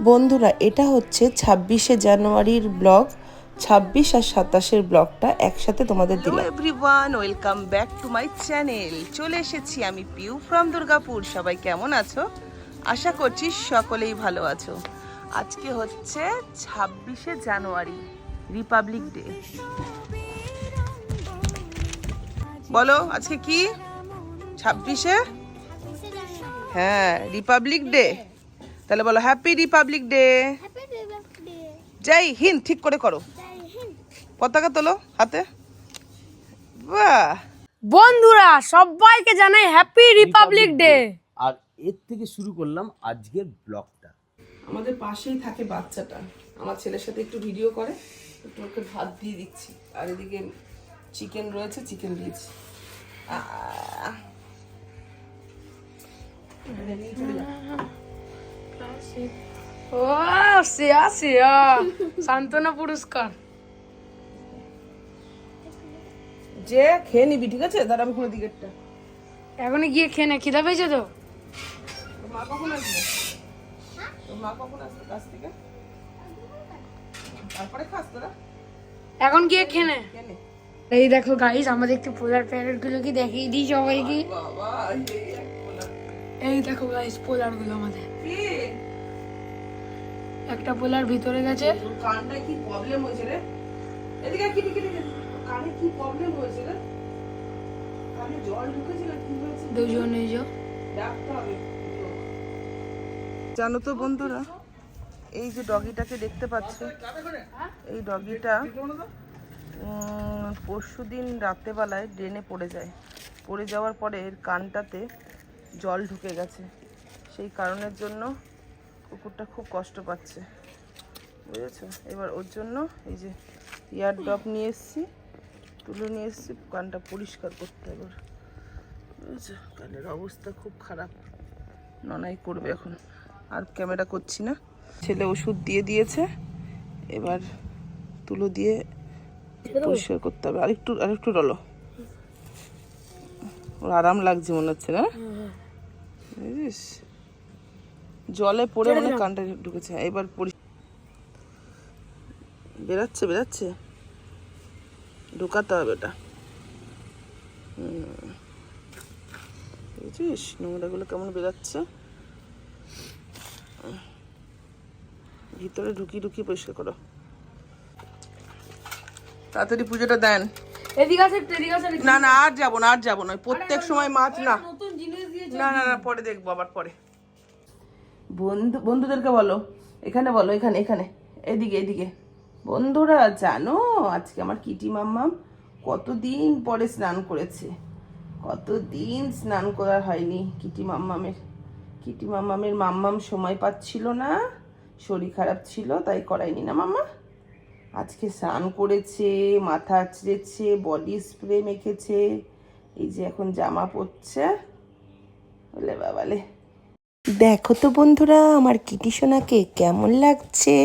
বন্ধুরা, এটা হচ্ছে 26শে জানুয়ারির ব্লগ। 26 আর 27-এর ব্লগটা একসাথে তোমাদের দিলাম। Hello everyone, welcome back to my channel. চলে এসেছি আমি পিউ ফ্রম দুর্গাপুর। সবাই কেমন আছো? আশা করছি সকলেই ভালো আছো। আজকে হচ্ছে 26শে জানুয়ারি, রিপাবলিক ডে। বলো আজকে কি? 26শে, হ্যাঁ, রিপাবলিক ডে। তাহলে বলো হ্যাপি রিপাবলিক ডে। জয় হিন্দ। ঠিক করে করো, পতাকা তোলো হাতে। বাহ! বন্ধুরা সবাইকে জানাই হ্যাপি রিপাবলিক ডে। আর এর থেকে শুরু করলাম আজকের ব্লগটা। আমাদের পাশেই থাকে বাচ্চাটা, আমার ছেলের সাথে একটু ভিডিও করে, একটু ওকে ভাত দিয়ে দিচ্ছি। আর এদিকে চিকেন রয়েছে, চিকেন দিয়েছি। ও সিয়া সিয়া সান্ত্বনা পুরস্কার। যে খেয়ে নিবি, ঠিক আছে? তার আমি কোনো দিকেরটা। এখনই গিয়ে খেয়ে নে, খিদা পেয়েছে তো? তোর মা কখন আসবে? তোর মা কখন আসবে কাছ থেকে? তারপরে খাস তোরা? এখন গিয়ে খেয়ে নে। খেয়ে নে। এই দেখো গাইস, আমাদের একটু পোলার প্যারেট গুলোকে দেখিয়ে দিই সবাইকে। বাবা, এই এক পোলা। এই দেখো গাইস, পোলার গুলো আমাদের। কি? একটা পোলার ভিতরে গেছে। তোর কানটা কি প্রবলেম হয়েছে রে? এদিকে কি দিকে দিকে কানে কি প্রবলেম হয়েছে রে? কানে জল ঢুকেছে না কি হয়েছে? দুজন এই যে ডাকতে হবে। জানো তো বন্ধুরা, এই যে ডগিটাকে দেখতে পাচ্ছ, এই ডগিটা পরশুদিন রাত্রেবেলায় ড্রেনে পড়ে যায়। পড়ে যাওয়ার পরে এর কানটাতে জল ঢুকে গেছে। সেই কারণের জন্য কুকুরটা খুব কষ্ট পাচ্ছে, বুঝেছো? এবার ওর জন্য এই যে ইয়ার ড্রপ নিয়ে এসেছি, তুলে নিয়ে এসেছি, কানটা পরিষ্কার করতে হবে, বুঝেছো? কানের অবস্থা খুব খারাপ, ননাই করবে এখন। আর ক্যামেরা করছি না। ছেলে ওষুধ দিয়ে দিয়েছে, এবার তুলো দিয়ে পরিষ্কার করতে হবে। আরেকটু ডলো। ওর আরাম লাগছে মনে হচ্ছে না? বুঝিস, জলে পড়ে মনে কানটা ঢুকেছে। এবার বেরাচ্ছে ঢুকাতে হবে এটা। বুঝিস নোংরাগুলো কেমন বেরাচ্ছে, ভিতরে ঢুকিয়ে পরিষ্কার করো। তাড়াতাড়ি পুজোটা দেন। এদিকে আছে, এদিকে আছে। না আর যাবো না প্রত্যেক সময় মাছ না। নতুন জিনিস দিয়েছে। না পরে দেখবো, আবার পরে। বন্ধুদেরকে বলো, এখানে বলো, এখানে এদিকে। বন্ধুরা জানো, আজকে আমার কিটি মাম্মাম কতদিন পরে স্নান করেছে। কতদিন স্নান করা হয়নি কিটি মাম্মামের মাম্মাম সময় পাচ্ছিল না, শরীর খারাপ ছিল, তাই করায়নি না মাম্মা। আজকে স্নান করেছে, মাথা আঁচড়েছে, বডি স্প্রে মেখেছে, এই যে এখন জামা পরছে। বলে বাবালে, দেখো তো বন্ধুরা আমার কিটি সোনাকে কেমন লাগছে।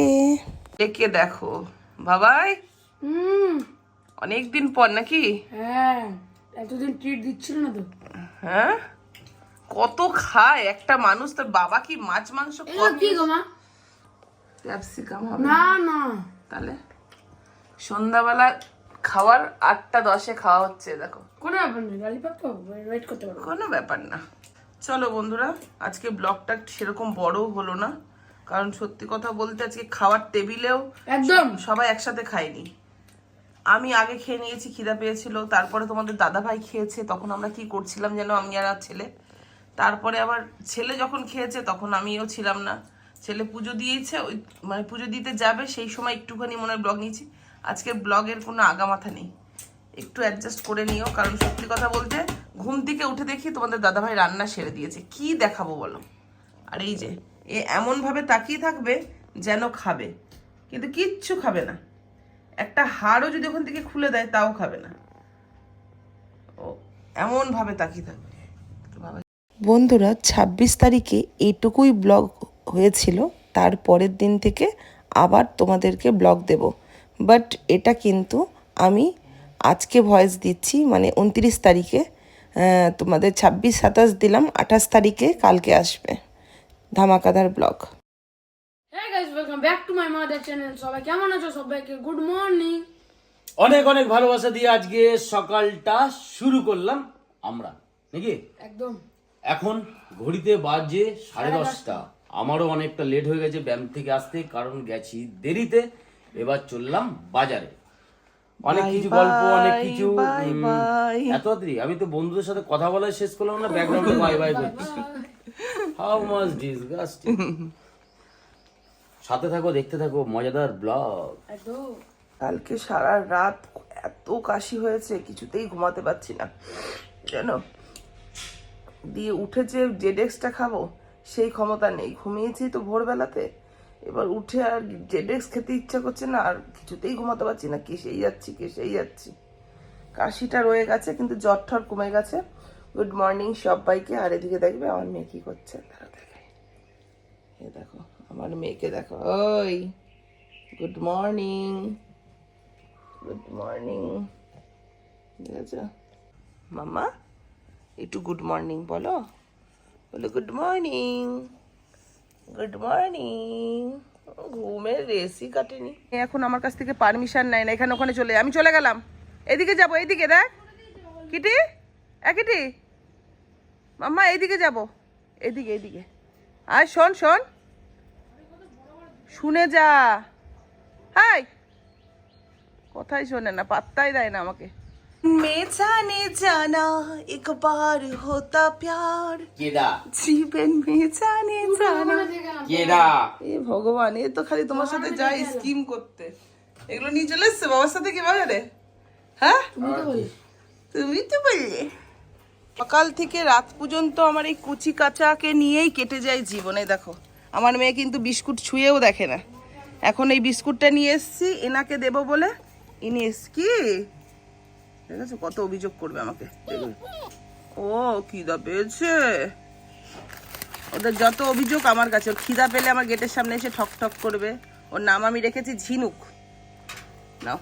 একে দেখো বাবাই, অনেকদিন পর নাকি? হ্যাঁ, এতদিন ট্রিট দিচ্ছিল না তো। হ্যাঁ, কত খায় একটা মানুষ। তোর বাবা কি মাছ মাংস কি গো মা? ক্যাপসিকাম হবে না তাহলে সন্ধ্যাবেলা খাওয়ার 8টা 10-এ খাওয়া হচ্ছে, দেখো। কোনো ব্যাপার নেই, ললিপপ তো ওয়েট করতে পারবো। কোনো ব্যাপার না। চলো বন্ধুরা, আজকে ব্লগটা সেরকম বড়ও হলো না, কারণ সত্যি কথা বলতে আজকে খাওয়ার টেবিলেও একদম সবাই একসাথে খাইনি। আমি আগে খেয়ে নিয়েছি, খিদা পেয়েছিল, তারপরে তোমাদের দাদা ভাই খেয়েছে। তখন আমরা কি করছিলাম যেন, আমি আর ছেলে। তারপরে আবার ছেলে যখন খেয়েছে তখন আমিও ছিলাম না। ছেলে পুজো দিয়েছে, ওই মানে পুজো দিতে যাবে সেই সময় একটুখানি মনে হয় ব্লগ নিয়েছি। আজকের ব্লগের কোনো আগামাথা নেই, একটু অ্যাডজাস্ট করে নিও। কারণ সত্যি কথা বলতে ঘুম থেকে উঠে দেখি তোমাদের দাদাভাই রান্না সেরে দিয়েছে, কি দেখাবো বলো? আর এই যে এ এমনভাবে তাকিয়ে থাকবে যেন খাবে, কিন্তু কিচ্ছু খাবে না। একটা হাড়ও যদি ওখান থেকে খুলে দেয় তাও খাবে না, ও এমনভাবে তাকিয়ে থাকবে। বন্ধুরা, 26 তারিখে এইটুকুই ব্লগ হয়েছিল। তার পরের দিন থেকে আবার তোমাদেরকে ব্লগ দেব, বাট এটা কিন্তু আমি আজকে ভয়েস দিচ্ছি, মানে 29 তারিখে। তোমাদের 26 27 দিলাম, 28 তারিখে কালকে আসবে ধামাকাদার blog. Hey guys, welcome back to my mother channel. সবাই কেমন আছো? সবাইকে গুড মর্নিং। অনেক অনেক ভালোবাসা দিয়ে আজকে সকালটা শুরু করলাম আমরা, নাকি? একদম। এখন ঘড়িতে বাজে 10:30। আমারও অনেকটা লেট হয়ে গেছে ব্যায়াম থেকে আসতে, কারণ গেছি দেরিতে। এবার চললাম বাজারে, অনেক কিছু গল্প, অনেক কিছু। এত দেরি আমি তো বন্ধুদের সাথে কথা বলা শেষ করলাম না, ব্যাকগ্রাউন্ডে বাই বাই করছি। How much disgusting. সাথে থাকো, দেখতে থাকো মজাদার ব্লগ। একদম। কালকে সারা রাত এত কাশি হয়েছে, কিছুতেই ঘুমাতে পারছি না জানো। দিয়ে উঠে যে জেডেক্সটা খাবো সেই ক্ষমতা নেই। ঘুমিয়েছি তো ভোরবেলাতে, এবার উঠে আর জেডেক্স খেতে ইচ্ছা করছে না, আর কিছুতেই ঘুমাতে পারছি না। কেসেই যাচ্ছি। কাশিটা রয়ে গেছে, কিন্তু জ্বর ঠর কমে গেছে। গুড মর্নিং সবাইকে। আর এদিকে দেখবে আমার মেয়ে কি করছে, তারা দেখে। এ দেখো আমার মেয়েকে দেখো। ওই গুড মর্নিং, গুড মর্নিং। ঠিক আছে মাম্মা, একটু গুড মর্নিং বলো। বলো গুড মর্নিং, গুড মর্নিং। ঘুমের রেসই কাটেনি। এখন আমার কাছ থেকে পারমিশন নেয় না, এখানে ওখানে চলে। আমি চলে গেলাম, এদিকে যাবো। এইদিকে দেখ কিটি, কিটি মাম্মা, এইদিকে যাবো। এদিকে আর শোন, শুনে যা। হাই, কথাই শোনে না, পাত্তাই দেয় না আমাকে। मैं जाने जाना एक बार होता प्यार, কেডা जीवन में जाने जाना। কেডা এ ভগবান, এ তো খালি তোমার সাথে যাই স্কিম করতে। এগুলো নিয়ে চলে এসছে বাবার সাথে কি বাজারে? হ্যাঁ তুমি তো বললে। সকাল থেকে রাত পর্যন্ত আমার এই কুচি কাচাকে নিয়েই কেটে যায় জীবনে। দেখো আমার মেয়ে কিন্তু বিস্কুট ছুঁয়েও দেখে না। এখন এই বিস্কুটটা নিয়ে এসছি এনাকে দেবো বলে। ইনি কি ঠিক আছে, কত অভিযোগ করবে আমাকে। ও খিদা পেয়েছে, ওদের যত অভিযোগ আমার কাছে। ওর খিদা পেলে আমার গেটের সামনে এসে ঠক ঠক করবে। ওর নাম আমি রেখেছি ঝিনুক। নাও,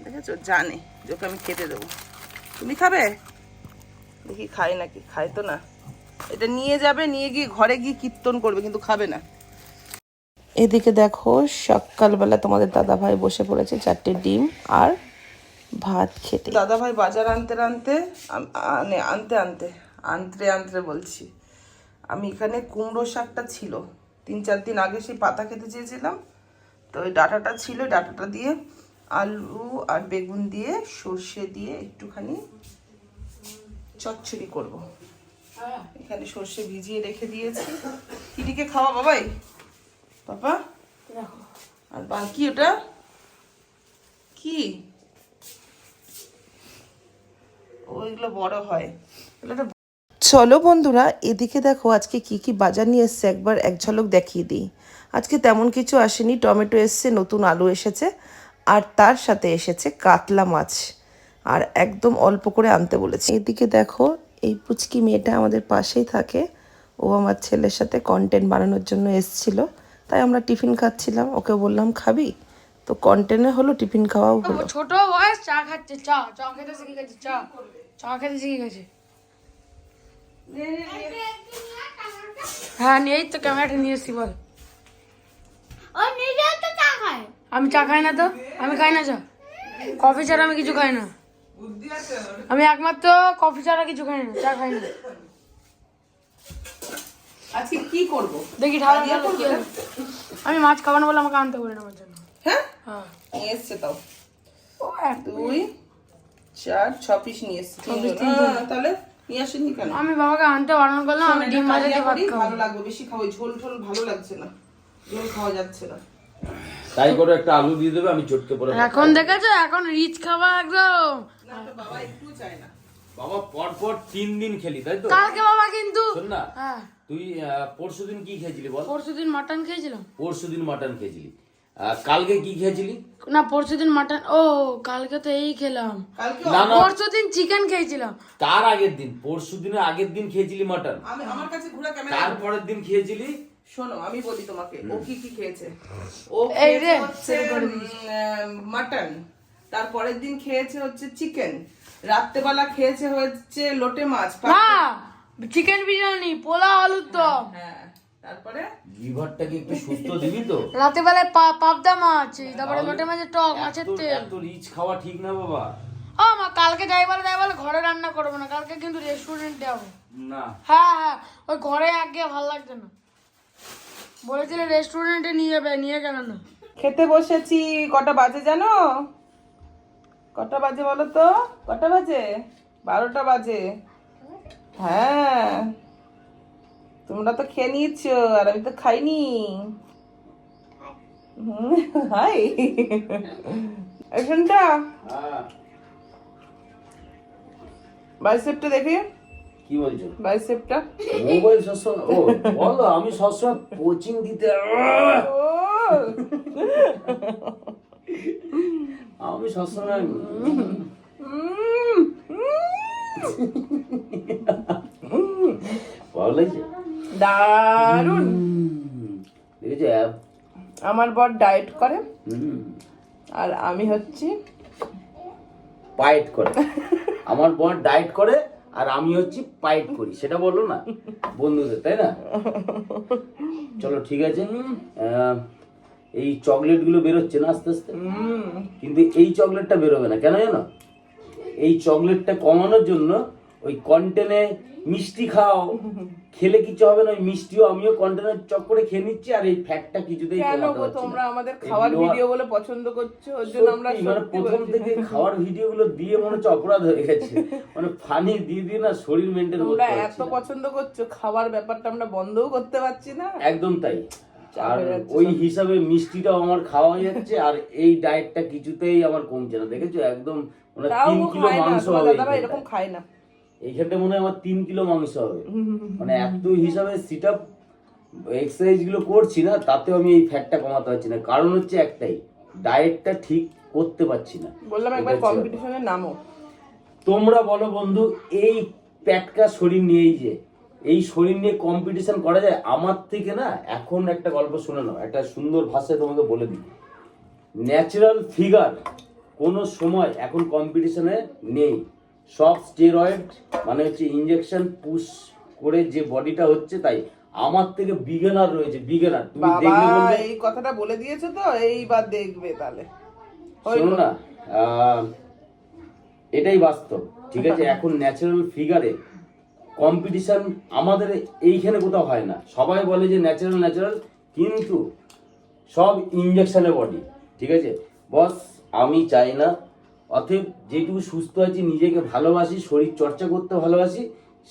দেখেছো, জানে যে ওকে আমি খেতে দেবো। তুমি খাবে? দেখি খায় নাকি। খায় তো না। এটা নিয়ে যাবে, নিয়ে গিয়ে ঘরে গিয়ে কীর্তন করবে, কিন্তু খাবে না। এদিকে দেখো সকালবেলা তোমাদের দাদা ভাই বসে পড়েছে 4টে ডিম আর ভাত খেতে। দাদা ভাই বাজার আনতে বলছি। আমি এখানে কুমড়ো শাকটা ছিল 3-4 দিন আগে, সেই পাতা খেতে চেয়েছিলাম, তো ওই ডাঁটাটা ছিল। ডাঁটাটা দিয়ে আলু আর বেগুন দিয়ে সর্ষে দিয়ে একটুখানি চচ্চড়ি করব। এখানে সর্ষে ভিজিয়ে রেখে দিয়েছি। কিটিকে খাওয়া বাবাই, পাপা। আর বাকি ওটা কি, ওইগুলো বড় হয়। চলো বন্ধুরা, এদিকে দেখো আজকে কি কি বাজার নিয়ে এসছে একবার এক ঝলক দেখিয়ে দিই। আজকে তেমন কিছু আসেনি। টমেটো এসছে, নতুন আলু এসেছে, আর তার সাথে এসেছে কাতলা মাছ, আর একদম অল্প করে আনতে বলেছে। এদিকে দেখো এই পুচকি মেয়েটা আমাদের পাশেই থাকে, ও আমার ছেলের সাথে কন্টেন্ট বানানোর জন্য এসছিল। তাই আমরা টিফিন খাচ্ছিলাম, ওকে বললাম খাবি, তো কন্টেন্টে হলো, টিফিন খাওয়াও হলো। ছোট বয়স চা খাচ্ছে, চা খেতে শিখে গেছে। চা খেতে শিখে গেছে। হ্যাঁ এই তো ক্যামেরাটা নিয়ে এসছি। বল। আমি চা খাই না, তো আমি খাই না চা। কফি ছাড়া আমি কিছু খাই না। আমি একমাত্র কফি ছাড়া কিছু খাই না, চা খাই না। আজকে কি করব দেখি ঢালা কি হবে। আমি মাছ খাবো না বলে আমাকে আনতে বলে নেওয়ার জন্য। হ্যাঁ হ্যাঁ নিয়ে এসছে তাও। ও 2, 4, 6 পিস নিয়ে এসছে। তাহলে নিয়ে আসেনি কেন? আমি বাবাকে আনতে বারণ করলাম। আমি ডিম ভাজা দিয়ে ভাত খাবো। ভালো লাগবে, বেশি খাবো। ঝোল ঝোল ভালো লাগছে না, ঝোল খাওয়া যাচ্ছে না। তাই করে একটা আলু দিয়ে দেবে, আমি চটকে পরে। এখন দেখেছো, এখন রিচ খাবার একদম। না তো বাবা একটু চায় না। বাবা পর 3 দিন খেলি, তাই তো? কালকে বাবা কিন্তু শোন না, হ্যাঁ তুই পরশুদিন কি খেয়েছিলি বল? পরশুদিন মাটন খেয়েছিলাম। পরশুদিন মাটন খেয়েছিলি। কালকে কি খেয়েছিলি? না পরশুদিন মাটন। ও কালকে তো এই খেলাম। কালকে না না, পরশুদিন চিকেন খেয়েছিলাম। তার আগের দিন, পরশুদিনের আগের দিন খেয়েছিলি মাটন। আমার কাছে ঘোরা ক্যামেরা। তারপরের দিন খেয়েছিলি। শোনো আমি বলি তোমাকে, ও কি কি খেয়েছে। ও এই রে, হচ্ছে মাটন, তারপরের দিন খেয়েছে হচ্ছে চিকেন, রাত্রেবেলা খেয়েছে হচ্ছে লোটে মাছ। না চিকেন বিরিয়ানি, পোলাও, আলুর দম। হ্যাঁ তারপরে লিভারটাকে একটু সুস্থ দিবি তো। রাতে বেলায় পাবদা মাছ, তারপরে লোটে মাছের টক, মাছের তেল। এত রিচ খাওয়া ঠিক না বাবা। মা কালকে যাই বলে ঘরে রান্না করবো না, কালকে কিন্তু রেস্টুরেন্টে যাবো। না হ্যাঁ, ওই ঘরে আগে ভালো লাগছে না, বলেছিলে রেস্টুরেন্টে নিয়ে যাবে, নিয়ে গেল না। খেতে বসেছি। কটা বাজে জানো? কটা বাজে বলো তো? কটা বাজে? 12টা বাজে। হ্যাঁ, তোমরা তো খেয়ে নিয়েছো আর আমি তো খাইনি। হাই এখানটা হ্যাঁ, বাইসেপটা দেখি। কি বলছো? বাইসেপটা মোবাইল সবসময় ও বলো, আমি সবসময় কোচিং দিতে আমি সবসময় ভালো লাগছে, দারুন। দেখেছো? আমার বর ডায়েট করে হুম, আর আমি হচ্ছি পাইট করে। আমার বর ডায়েট করে আর আমি হচ্ছি পাইট করি, সেটা বললো না বন্ধুদের, তাই না? চলো ঠিক আছে। এই চকলেট গুলো বেরোচ্ছে না আস্তে আস্তে, কিন্তু এই চকলেটটা বেরোবে না, কেন জানো? এই চকলেটটা কমানোর জন্য ওই কন্টেনে মিষ্টি খাও, খেলে কিছু হবে না, ওই মিষ্টিও আমিও কন্টেনার চক করে খেয়ে নিচ্ছি, আর এই ফ্যাটটা কিছুতেই কেন কমাতে গো পারছি তোমরা না। আমাদের এই খাওয়ার lower- ভিডিও গুলো পছন্দ করছো, ওর জন্য আমরা সত্যি, মানে সত্যি প্রথম বলছি। থেকে খাওয়ার ভিডিও গুলো দিয়ে মনে হচ্ছে অপরাধ হয়ে গেছে, মানে ফানি দিয়ে দিয়ে না শরীর মেনটেন করতে তোমরা পারছি এত না। পছন্দ করছো, খাবার ব্যাপারটা আমরা বন্ধও করতে পারছি না। একদম তাই। চাপ আর হয়ে যাচ্ছে ওই সব। হিসাবে মিষ্টিটাও আমার খাওয়া হয়ে যাচ্ছে, আর এই ডায়েটটা কিছুতেই আমার কমছে না, দেখেছো? একদম মানে তাও 3 ও কিলো খায় না, মাংস তোমার হবে দাদাভাই এরকম খায় না। এইখানটা মনে হয় আমার 3 কিলো মাংস হবে, মানে এত হিসাবে সিট আপ এক্সারসাইজ গুলো করছি না, তাতেও আমি এই ফ্যাটটা কমাতে পারছি না। কারণ হচ্ছে একটাই, ডায়েটটা ঠিক করতে পারছি না। বললাম এটা একবার হচ্ছে ব্যাপার। কম্পিটিশনে নামো। তোমরা বলো বন্ধু, এই প্যাটকা শরীর নিয়েই যে এই শরীর নিয়ে কম্পিটিশন করা যায়? আমার থেকে না, এখন একটা গল্প শুনে নাও, একটা সুন্দর ভাষায় তোমাকে বলে দিই। ন্যাচারাল ফিগার কোনো সময় এখন কম্পিটিশনে নেই, সব স্টেরয়েড মানে হচ্ছে ইনজেকশন পুশ করে যে বডিটা হচ্ছে, তাই আমার থেকে বিগিনার রয়েছে, বিগিনার। তুমি বাবা দেখলে বলবে, এই কথাটা বলে দিয়েছো তো, এইবার দেখবে তাহলে। শোনো না, এটাই বাস্তব, ঠিক আছে? এখন ন্যাচারাল ফিগারে কম্পিটিশন আমাদের এইখানে কোথাও হয় না। সবাই বলে যে ন্যাচারাল ন্যাচারাল, কিন্তু সব ইনজেকশনের বডি, ঠিক আছে বস? আমি চাই না। অতএব যেটুকু সুস্থ আছি, নিজেকে ভালোবাসি, শরীর চর্চা করতে ভালোবাসি,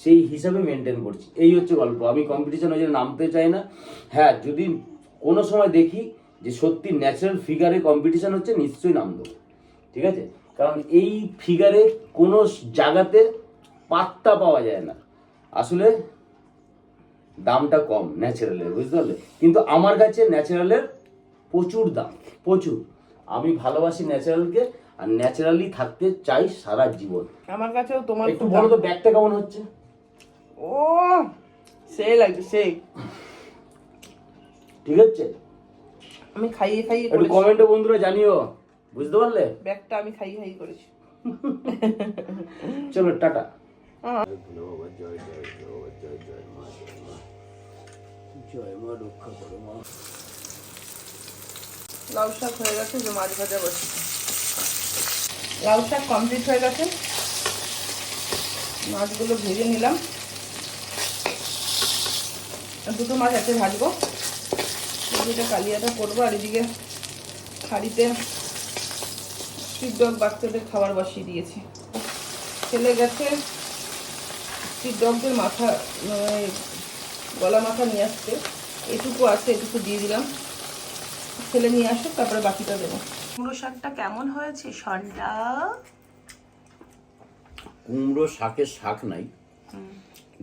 সেই হিসাবে মেনটেন করছি। এই হচ্ছে গল্প। আমি কম্পিটিশন ওই জন্য নামতে চাই না। হ্যাঁ, যদি কোনো সময় দেখি যে সত্যি ন্যাচারাল ফিগারে কম্পিটিশন হচ্ছে, নিশ্চয়ই নাম দেবো, ঠিক আছে? কারণ এই ফিগারে কোনো জায়গাতে পাত্তা পাওয়া যায় না, আসলে দামটা কম ন্যাচারালের, বুঝতে পারলে? কিন্তু আমার কাছে ন্যাচারালের প্রচুর দাম, প্রচুর। আমি ভালোবাসি ন্যাচারালকে, আর ন্যাচারালি থাকতে চাই সারা জীবন। আমার কাছেও তোমার একটু বলো তো ব্যাগটা কেমন হচ্ছে? ও সেই লাগছে, সেই। ঠিক আছে? আমি খাইয়ে খাইয়ে একটু করেছি কমেন্টে বন্ধুরা জানিও, বুঝতে পারলে? ব্যাগটা, আমি খাইয়ে খাইয়ে করেছি। চলো টাটা। জয় মা, রক্ষা করো মা। লাউ শাক হয়ে গেছে, যে মাছ ভাজা বসে। লাউ শাক কমপ্লিট হয়ে গেছে, মাছগুলো ভেজে নিলাম। আর দুটো মাছ আছে ভাজবো, এদিকে কালিয়াটা করবো, আর এদিকে হাঁড়িতে স্ট্রিট ডগ বাচ্চাদের খাবার বসিয়ে দিয়েছি। ছেলে গেছে স্ট্রিট ডগদের মাথা, গলা মাথা নিয়ে আসতে, এটুকু আছে, এটুকু দিয়ে দিলাম। ছেলে নিয়ে আসুক, তারপরে বাকিটা দেবো। কুমড়ো শাকটা কেমন হয়েছে সন্ধ্যা? কুমড়ো শাকের শাক নাই,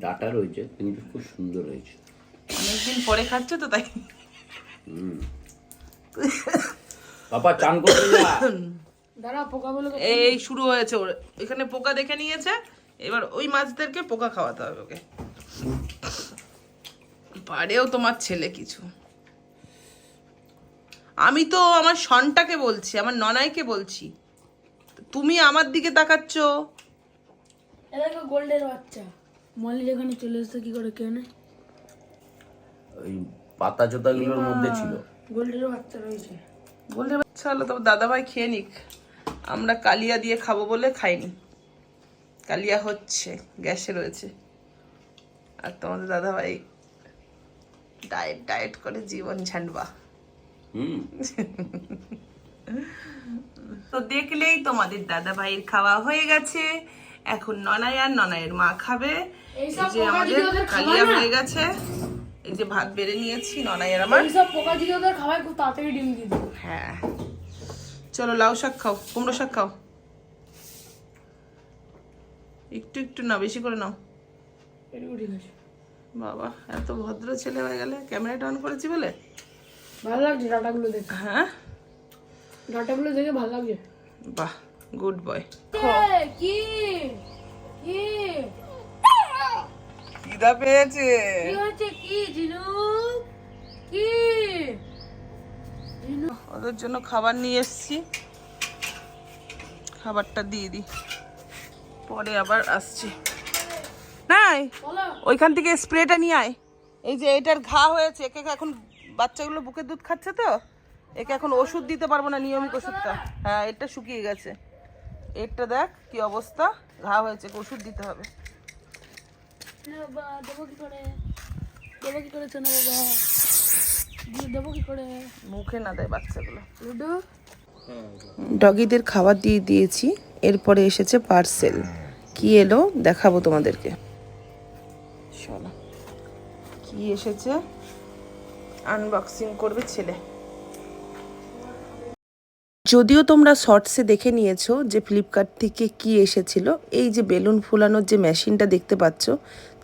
ডাটা রয়েছে, কিন্তু খুব সুন্দর হয়েছে। অনেকদিন পরে খাচ্ছে তো, তাই। বাবা চান করতে যা। দাঁড়া, পোকা বলে এই শুরু হয়েছে ওর, এখানে পোকা দেখে নিয়েছে, এবার ওই মাছদেরকে পোকা খাওয়াতে হবে ওকে। পারেও তোমার ছেলে কিছু। আমি তো আমার সনটাকে বলছি, আমার ননাইকে বলছি, তুমি আমার দিকে তাকাচ্ছ। এটা তো গোল্ডের বাচ্চা, মলি যেখানে চলে এসেছে কি করে কেউ নেই। ওই পাতা চোতাগুলোর মধ্যে ছিল। গোল্ডেরও বাচ্চা রয়েছে। বললে বাচ্চা হলো, তবে দাদাভাই খেয়ে নিক। আমরা কালিয়া দিয়ে খাবো বলে খাইনি। কালিয়া হচ্ছে, গ্যাসে রয়েছে। আর তোমাদের দাদাভাই ডায়েট ডায়েট করে জীবন ঝান্ডবা। তো দেখলেই তোমাদের দাদা ভাইয়ের খাওয়া হয়ে গেছে। এখন ননাই আর ননাইয়ের মা খাবে। এই যে আমাদের কালিয়া হয়ে গেছে। এই যে ভাত বেড়ে নিয়েছি ননাইয়ের আমার। এইসব পোকা যদি ওদের খাওয়ায় খুব তাড়াতাড়ি ডিম দিয়ে দেবে। হ্যাঁ, চলো লাউ শাক খাও, কুমড়ো শাক খাও। একটু একটু না, বেশি করে নাও। এটুকু ঠিক আছে। বাবা, এত ভদ্র ছেলে হয়ে গেলে ক্যামেরাটা অন করেছি বলে। ভালো লাগছে ডাটাগুলো দেখে। হ্যাঁ, ডাটাগুলো দেখে ভালো লাগছে। বাহ, গুড বয়। কি কি খিদা পেয়েছে। কি হচ্ছে? কি জিনু? কি ওদের জন্য খাবার নিয়ে এসেছি, খাবারটা দিয়ে দিই, পরে আবার আসছি। নাই, বলো। ওইখান থেকে স্প্রেটা নিয়ে আয়। এই যে এটার ঘা হয়েছে, একে এখন বাচ্চাগুলো বুকের দুধ খাচ্ছে তো, একে এখন ওষুধ দিতে পারবো না, নিয়মিত ওষুধটা। হ্যাঁ, এটা শুকিয়ে গেছে। এটা দেখ কি অবস্থা, ঘা হয়েছে, ওষুধ দিতে হবে। দেবো কি করে? দেবো কি করে শোনা বাবা? দেবো কি করে? মুখে না দেয় বাচ্চাগুলো। লুডু ডগিদের খাবার দিয়ে দিয়েছি, এরপরে এসেছে পার্সেল। কি এলো দেখাবো তোমাদেরকে। শোনো কি এসেছে, আনবক্সিং করবে ছেলে। যদিও তোমরা শর্টসে দেখে নিয়েছো যে ফ্লিপকার্ট থেকে কি এসেছিল, এই যে বেলুন ফুলানোর যে মেশিনটা দেখতে পাচ্ছ,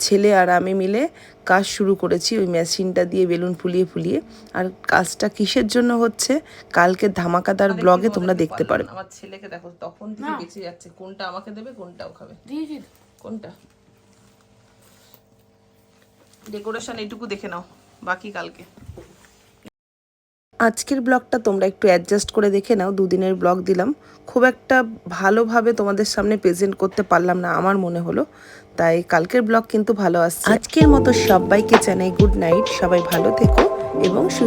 ছেলে আর আমি মিলে কাজ শুরু করেছি ওই মেশিনটা দিয়ে বেলুন ফুলিয়ে ফুলিয়ে। আর কাজটা কিসের জন্য হচ্ছে কালকে ধামাকাদার ব্লগে তোমরা দেখতে পারবে। আমার ছেলেকে দেখো, তখন থেকে বেঁচে যাচ্ছে, কোনটা আমাকে দেবে কোনটাও খাবে। দিয়েছি। কোনটা ডেকোরেশন এইটুকু দেখে নাও, বাকি কালকে। আজকের ব্লগটা তোমরা একটু অ্যাডজাস্ট করে দেখে নাও, দুদিনের ব্লগ দিলাম, খুব একটা ভালোভাবে তোমাদের সামনে প্রেজেন্ট করতে পারলাম না আমার মনে হলো, তাই কালকের ব্লগ কিন্তু ভালো আসছে। আজকের মতো সবাইকে জানাই গুড নাইট, সবাই ভালো থেকো এবং সুস্থ